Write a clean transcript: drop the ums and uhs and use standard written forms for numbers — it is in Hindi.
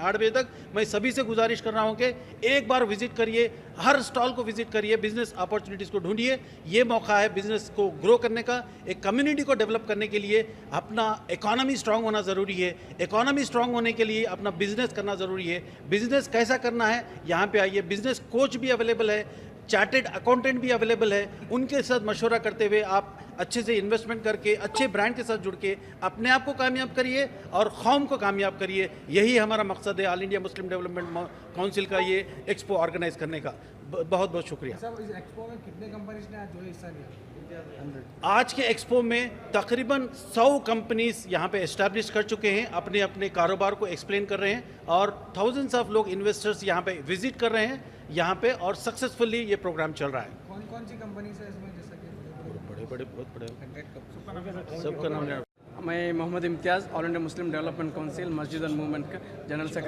8 बजे तक। मैं सभी से गुजारिश कर रहा हूँ कि एक बार विजिट करिए, हर स्टॉल को विजिट करिए, बिजनेस अपॉर्चुनिटीज़ को ढूंढिए। ये मौका है बिजनेस को ग्रो करने का, एक कम्युनिटी को डेवलप करने के लिए अपना इकोनॉमी स्ट्रांग होना ज़रूरी है। इकोनॉमी स्ट्रांग होने के लिए अपना बिजनेस करना ज़रूरी है। बिजनेस कैसा करना है, यहाँ पे आइए, बिजनेस कोच भी अवेलेबल है, चार्टेड अकाउंटेंट भी अवेलेबल है। उनके साथ मशवरा करते हुए आप अच्छे से इन्वेस्टमेंट करके, अच्छे ब्रांड के साथ जुड़ के अपने आप को कामयाब करिए और कौम को कामयाब करिए। यही हमारा मकसद है all India Muslim development council का ये एक्सपो ऑर्गेनाइज करने का। बहुत बहुत शुक्रिया। सर, इस एक्सपो में कितने कंपनीज ने जो है हिस्सा लिया? आज के एक्सपो में तकरीबन 100 कंपनीज यहाँ पे एस्टैब्लिश कर चुके हैं, अपने अपने कारोबार को एक्सप्लेन कर रहे हैं और थाउजेंड्स ऑफ लोग इन्वेस्टर्स यहाँ पे विजिट कर रहे हैं यहाँ पे, और सक्सेसफुली ये प्रोग्राम चल रहा है। कौन कौन सी कंपनीज है इसमें, जैसा कि बड़े बड़े बहुत बड़े, 100 सबका नाम मैं Mohammad Imtiaz, all India Muslim development council मस्जिद एंड मूवमेंट का जनरल सेक्रेटरी।